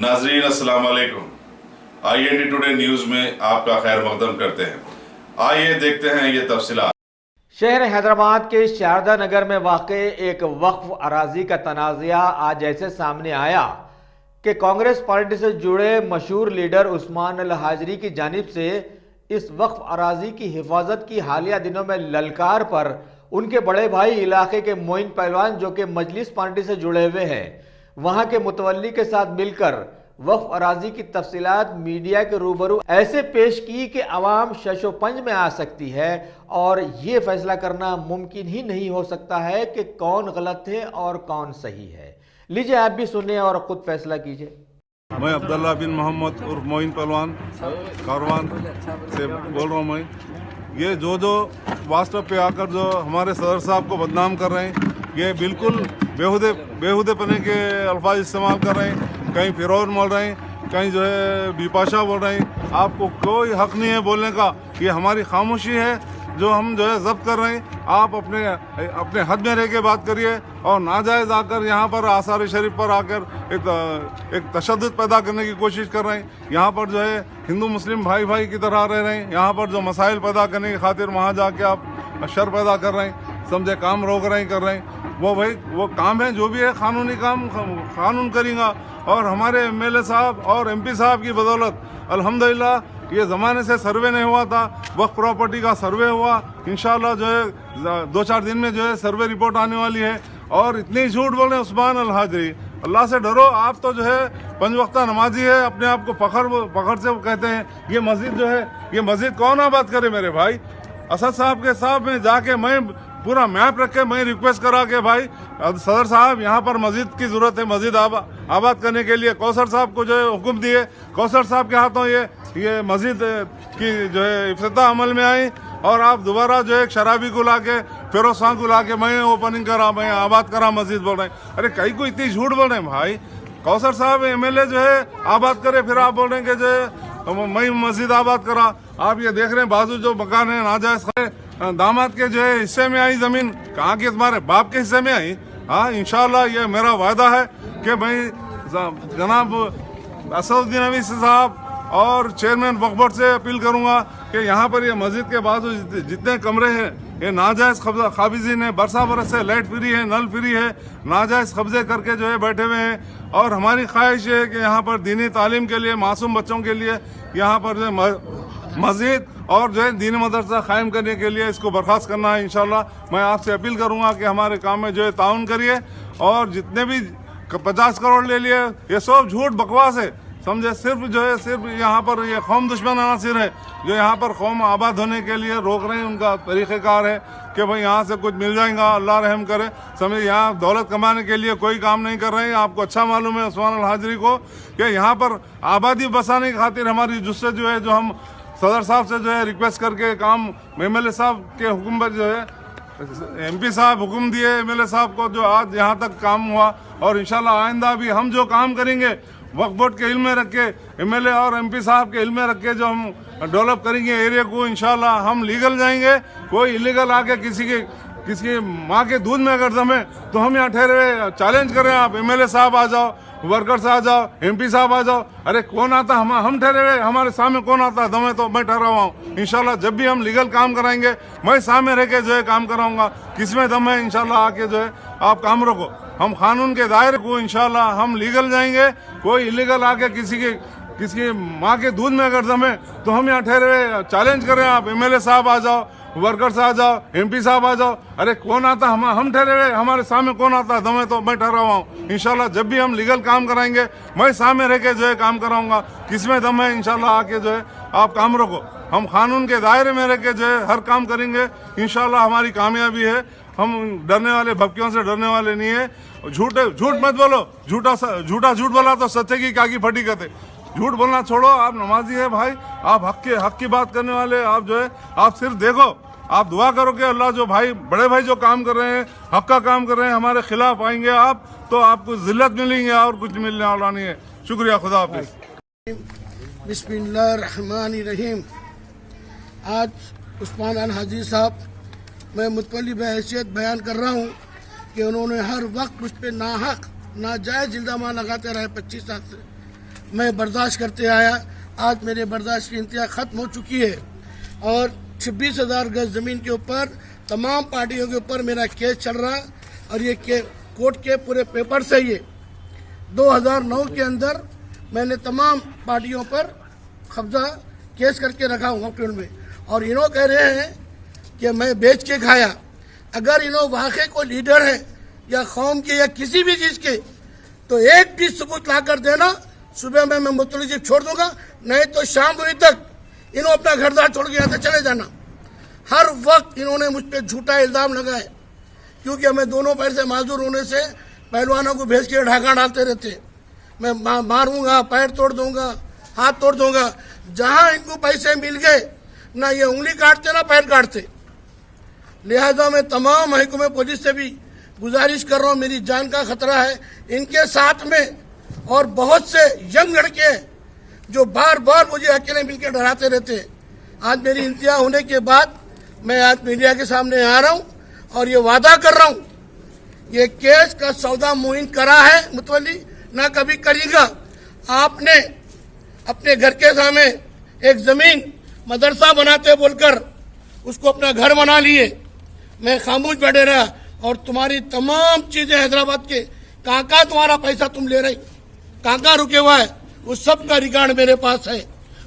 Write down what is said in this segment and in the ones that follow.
नाजरीन अस्सलाम वालेकुम। IND टुडे न्यूज़ में आपका खैर मकदम करते हैं। आइए देखते हैं ये तफसीलात। शहर हैदराबाद के शारदा नगर में वाक़े एक वक्फ अराजी का तनाज़ा आज ऐसे सामने आया कि कांग्रेस पार्टी से जुड़े मशहूर लीडर उस्मान अल हाजरी की जानिब से इस वक्फ अराजी की हिफाजत की हालिया दिनों में ललकार पर उनके बड़े भाई इलाके के मोइन पहलवान जो कि मजलिस पार्टी से जुड़े हुए हैं, वहां के मुतवल्ली के साथ मिलकर वक्फ अराजी की तफसीलात मीडिया के रूबरू ऐसे पेश की कि अवाम शशोपंज में आ सकती है और ये फैसला करना मुमकिन ही नहीं हो सकता है कि कौन गलत है और कौन सही है। लीजिए आप भी सुनिए और खुद फैसला कीजिए। मैं अब्दुल्ला बिन मोहम्मद उर्फ मोइन पहलवान कारवान से बोल रहा हूँ। मैं ये जो व्हाट्सएप पे आकर जो हमारे सदर साहब को बदनाम कर रहे हैं, ये बिल्कुल बेहुदेपने के अल्फाज इस्तेमाल कर रहे हैं। कहीं फिरौन बोल रहे हैं, कहीं जो है बिपाशा बोल रहे हैं। आपको कोई हक नहीं है बोलने का। ये हमारी खामोशी है जो हम जो है जब्त कर रहे हैं। आप अपने हद में रह के बात करिए और नाजायज़ आकर यहाँ पर आसार शरीफ पर आकर एक तशद्दुद पैदा करने की कोशिश कर रहे हैं। यहाँ पर जो है हिंदू मुस्लिम भाई भाई की तरह रह रहे हैं। यहाँ पर जो मसाइल पैदा करने की खातिर वहाँ जाके आप शर पैदा कर रहे हैं, समझे, काम रोक रहे हैं, कर रहे हैं। वो काम है जो भी है कानूनी काम कानून करेगा। और हमारे MLA साहब और MP साहब की बदौलत अल्हम्दुलिल्लाह ये ज़माने से सर्वे नहीं हुआ था, वक्फ प्रॉपर्टी का सर्वे हुआ। इंशाल्लाह जो है 2-4 दिन में जो है सर्वे रिपोर्ट आने वाली है। और इतनी झूठ बोल रहे उस्मान अल हाजरी, अल्लाह से डरो। आप तो जो है 5 वक्ता नमाजी है, अपने आप को फखर से कहते हैं। ये मस्जिद जो है, ये मस्जिद कौन आबाद करे मेरे भाई? असद साहब के साथ में जाके मैं पूरा मैप रख के मैं रिक्वेस्ट करा के भाई सदर साहब यहाँ पर मस्जिद की जरूरत है, मस्जिद आबाद करने के लिए कौसर साहब को जो है हुक्म दिए। कौसर साहब के हाथों ये मस्जिद की जो है इफ्तिताह अमल में आई। और आप दोबारा जो है शराबी को ला के, फिरोज खान को ला के मैं ओपनिंग करा, मैं आबाद करा मस्जिद बोल रहे हैं। अरे कहीं को इतनी झूठ बोल रहे हैं भाई। कौसर साहब MLA जो है आबाद करे, फिर आप बोल रहे हैं कि जो है मैं मस्जिद आबाद करा। आप ये देख रहे हैं बाजू जो मकान है नाजायज दामाद के जो है हिस्से में आई जमीन, कहाँ के तुम्हारे बाप के हिस्से में आई। हाँ, इंशाल्लाह ये मेरा वायदा है कि मैं जनाब असदुद्दीन अवीसी साहब और चेयरमैन वक्फ बोर्ड से अपील करूंगा कि यहाँ पर ये मस्जिद के बाजू जितने कमरे हैं ये नाजायज काबिजीन है। बरसा बरस से लाइट फ्री है, नल फ्री है, नाजायज कब्जे करके जो है बैठे हुए हैं। और हमारी ख्वाहिश है कि यहाँ पर दीनी तालीम के लिए, मासूम बच्चों के लिए यहाँ पर जो मस्जिद और जो है दीनी मदरसा कायम करने के लिए इसको बर्खास्त करना है। इंशाल्लाह मैं आपसे अपील करूंगा कि हमारे काम में जो है ताउन करिए। और जितने भी 50 करोड़ ले लिए, ये सब झूठ बकवास है, समझे। सिर्फ यहाँ पर ये कौम दुश्मन अनासिर है जो यहाँ पर कौम आबाद होने के लिए रोक रहे हैं। उनका तरीक़ेकार है कि भाई यहाँ से कुछ मिल जाएगा, अल्लाह रहम करे, समझे। यहाँ दौलत कमाने के लिए कोई काम नहीं कर रहे हैं। आपको अच्छा मालूम है उस्मान अल हाजरी को कि यहाँ पर आबादी बसाने की खातिर हमारी जुस्से जो है, जो हम सदर साहब से जो है रिक्वेस्ट करके काम MLA साहब के हुक्म पर जो है MP साहब हुक्म दिए MLA साहब को, जो आज यहाँ तक काम हुआ। और इंशाल्लाह आइंदा भी हम जो काम करेंगे वक्फ बोर्ड के इल्म में रख के, MLA और MP साहब के इल्म में रख के जो हम डेवलप करेंगे एरिया को, इंशाल्लाह हम लीगल जाएंगे। कोई इलीगल आके किसी माँ के दूध में अगर दम है तो हम यहाँ ठहरे चैलेंज करें। आप MLA साहब आ जाओ, वर्कर्स आ जाओ, MP साहब आ जाओ। अरे कौन आता, हम ठहरे हुए, हमारे सामने कौन आता? दम है तो मैं ठहरा हुआ हूँ। इंशाल्लाह जब भी हम लीगल काम कराएंगे मैं सामने रह के जो है काम कराऊंगा। किसमें दम है इंशाल्लाह आके जो है आप काम रोको। हम कानून के दायरे को इंशाल्लाह हम लीगल जाएंगे। कोई इलीगल आके किसी माँ के दूध में अगर दम है तो हम यहाँ ठहरे हुए चैलेंज करें। आप MLA साहब आ जाओ, वर्कर्स आ जाओ, MP साहब आ जाओ। अरे कौन आता, हम ठहरे हुए, हमारे सामने कौन आता? दम है तो मैं ठहरा हुआ हूँ। इंशाल्लाह जब भी हम लीगल काम कराएंगे मैं सामने रह के जो है काम कराऊंगा। किसमें दम है इंशाल्लाह आके जो है आप काम रोको। हम कानून के दायरे में रह के जो है हर काम करेंगे। इंशाल्लाह हमारी कामयाबी है। हम डरने वाले, भपकियों से डरने वाले नहीं है। झूठ मत बोलो। झूठ बोला तो सच्चे की काकी फटी कहते। झूठ बोलना छोड़ो। आप नमाजी है भाई, आप हक की बात करने वाले। आप जो है आप सिर्फ देखो, आप दुआ करो कि अल्लाह जो भाई बड़े भाई जो काम कर रहे हैं, हक का काम कर रहे हैं, हमारे खिलाफ आएंगे आप तो आपको जिल्लत मिलेंगे और कुछ मिलने वाला नहीं है। शुक्रिया, खुदा हाफिज़। बिस्मिल्लाहिर्रहमानिर्रहीम। आज उस्मान अल हाजी साहब, मैं मुतवल्ली बहैसियत बयान कर रहा हूँ कि उन्होंने हर वक्त मुझ पर नाहक नाजायज़ इल्ज़ाम लगाते रहे 25 साल से। मैं बर्दाश्त करते आया। आज मेरे बर्दाश्त की इंतहा ख़त्म हो चुकी है और 26,000 गज ज़मीन के ऊपर तमाम पार्टियों के ऊपर मेरा केस चल रहा और ये कोर्ट के पूरे पेपर से ये 2009 के अंदर मैंने तमाम पार्टियों पर कब्जा केस करके रखा हूँ वक्फ में। और इन्हों कह रहे हैं कि मैं बेच के खाया। अगर इन्हों वाकई को लीडर है या कौम के या किसी भी चीज़ के, तो एक भी सबूत ला कर देना। सुबह में मैं मुतलजिब छोड़ दूंगा, नहीं तो शाम हुई तक इन्हों अपना घरदार छोड़ के यहाँ से चले जाना। हर वक्त इन्होंने मुझ पर झूठा इल्ज़ाम लगाए, क्योंकि मैं दोनों पैर से माजूर होने से पहलवानों को भेज के ढाका डालते रहते। मैं मारूंगा, पैर तोड़ दूंगा, हाथ तोड़ दूंगा। जहां इनको पैसे मिल गए, ना ये उंगली काटते ना पैर काटते। लिहाजा मैं तमाम महकमे पुलिस से भी गुजारिश कर रहा हूँ, मेरी जान का खतरा है। इनके साथ में और बहुत से यंग लड़के हैं जो बार बार मुझे अकेले मिलकर डराते रहते हैं। आज मेरी इंतहा होने के बाद मैं आज मीडिया के सामने आ रहा हूँ और ये वादा कर रहा हूँ, ये केस का सौदा मुइन करा है मुतवल्ली, ना कभी करेगा। आपने अपने घर के सामने एक जमीन मदरसा बनाते बोलकर उसको अपना घर बना लिए। मैं खामोश बैठे रहा और तुम्हारी तमाम चीजें हैदराबाद के कहाँ तुम्हारा पैसा तुम ले रही, कहाँ रुके हुआ है, उस सब का रिकॉर्ड मेरे पास है।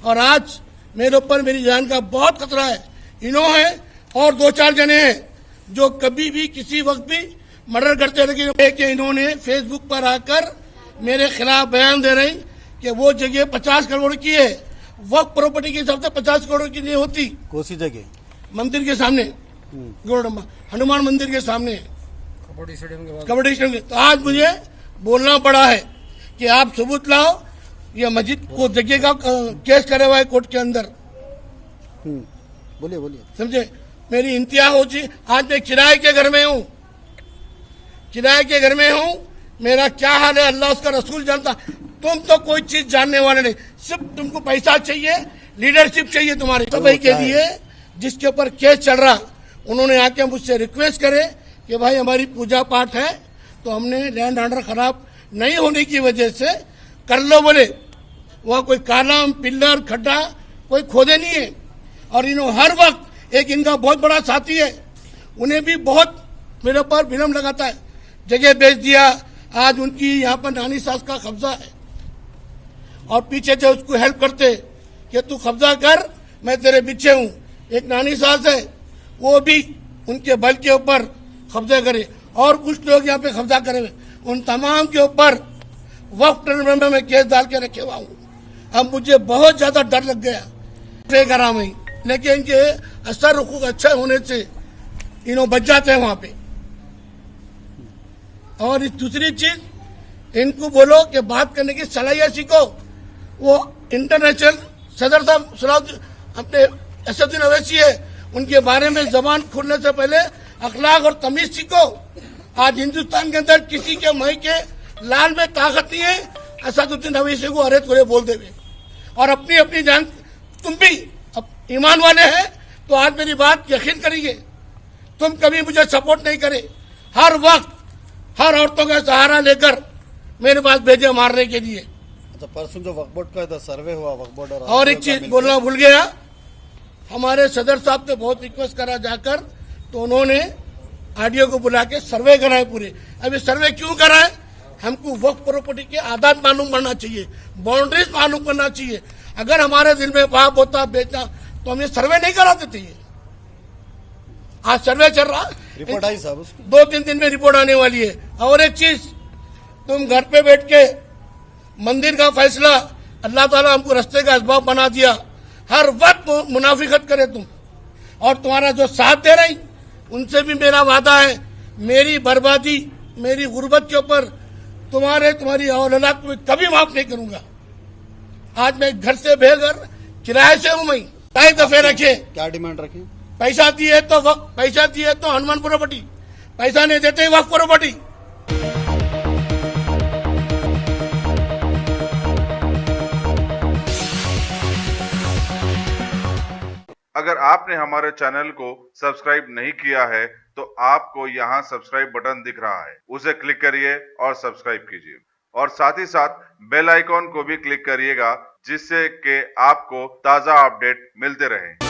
और आज मेरे ऊपर मेरी जान का बहुत खतरा है। इन्हों है और 2-4 जने हैं जो कभी भी किसी वक्त भी मर्डर करते रहे। कि इन्होंने फेसबुक पर आकर मेरे खिलाफ बयान दे रही कि वो जगह 50 करोड़ की है। वक्त प्रॉपर्टी के हिसाब से 50 करोड़ की नहीं होती। कौन सी जगह? मंदिर के सामने, गोलडम्बा हनुमान मंदिर के सामने, कबड्डी स्टेडियम के। तो आज मुझे बोलना पड़ा है कि आप सबूत लाओ, ये मस्जिद को जगह का केस करे हुआ है कोर्ट के अंदर। बोलिए बोलिए। समझे, मेरी इंतहा हो चुकी। आज मैं किराए के घर में हूँ, किराए के घर में हूँ। मेरा क्या हाल है अल्लाह उसका रसूल जानता। तुम तो कोई चीज जानने वाले नहीं, सिर्फ तुमको पैसा चाहिए, लीडरशिप चाहिए तुम्हारे सभी के लिए। जिसके ऊपर केस चल रहा, उन्होंने आके मुझसे रिक्वेस्ट करे कि भाई हमारी पूजा पाठ है, तो हमने लैंड ऑर्डर खराब नहीं होने की वजह से कर लो बोले। वहाँ कोई कॉलम, पिल्लर, खड्डा कोई खोदे नहीं है। और इन्हों हर वक्त एक इनका बहुत बड़ा साथी है, उन्हें भी बहुत मेरे ऊपर विलम्ब लगाता है। जगह बेच दिया, आज उनकी यहाँ पर नानी सास का कब्जा है और पीछे से उसको हेल्प करते कि तू कब्जा कर, मैं तेरे पीछे हूँ। एक नानी सास है, वो भी उनके बल के ऊपर कब्जा करे और कुछ लोग यहाँ पे कब्जा करे हुए। उन तमाम के ऊपर वक्फ ट्रिब्यूनल में केस डाल के रखे हुआ हूँ। अब मुझे बहुत ज्यादा डर लग गया बेगरा में, लेकिन इनके असर रुखूक अच्छा होने से इन्हों बच जाते हैं वहां पे। और इस दूसरी चीज, इनको बोलो कि बात करने की सलाहियत सीखो। वो इंटरनेशनल सदर साहब अपने असदुद्दीन अवैसी है, उनके बारे में जबान खोलने से पहले अखलाक और तमीज सीखो। आज हिंदुस्तान के अंदर किसी के मई के लाल में ताकत नहीं है असदुद्दीन अवैसी को अरे तुरे बोल देवे। और अपनी अपनी जान, तुम भी ईमान वाले हैं तो आज मेरी बात यकीन करेंगे। तुम कभी मुझे सपोर्ट नहीं करे, हर वक्त हर औरतों का सहारा लेकर मेरे पास भेजे मारने के लिए। अच्छा, परसों जो वक्फ बोर्ड का सर्वे हुआ, वक्फ बोर्ड और एक चीज बोलना भूल गया, हमारे सदर साहब ने बहुत रिक्वेस्ट करा जाकर, तो उन्होंने आरडीओ को बुला के सर्वे कराए पूरे। अभी सर्वे क्यों कराए? हमको वक्फ प्रॉपर्टी के आदात मालूम करना चाहिए, बाउंड्रीज मालूम करना चाहिए। अगर हमारे दिल में पाप होता बेचना, तो हम ये सर्वे नहीं कराते थे। आज सर्वे चल रहा, रिपोर्ट आई साहब उसकी 2-3 दिन में रिपोर्ट आने वाली है। और एक चीज, तुम घर पे बैठ के मंदिर का फैसला, अल्लाह ताला हमको रास्ते का असबाब बना दिया। हर वक्त मुनाफिकत करे तुम, और तुम्हारा जो साथ दे रही, उनसे भी मेरा वादा है, मेरी बर्बादी, मेरी गुर्बत के ऊपर तुम्हारी औलाद को कभी माफ नहीं करूंगा। आज मैं घर से बेघर किराए से हूं। मैं कई दफे रखे, क्या डिमांड रखी? पैसा दिए तो हनुमान प्रॉपर्टी, पैसा नहीं देते वक्फ प्रॉपर्टी। अगर आपने हमारे चैनल को सब्सक्राइब नहीं किया है तो आपको यहाँ सब्सक्राइब बटन दिख रहा है, उसे क्लिक करिए और सब्सक्राइब कीजिए। और साथ ही साथ बेल आइकॉन को भी क्लिक करिएगा, जिससे कि आपको ताज़ा अपडेट मिलते रहे।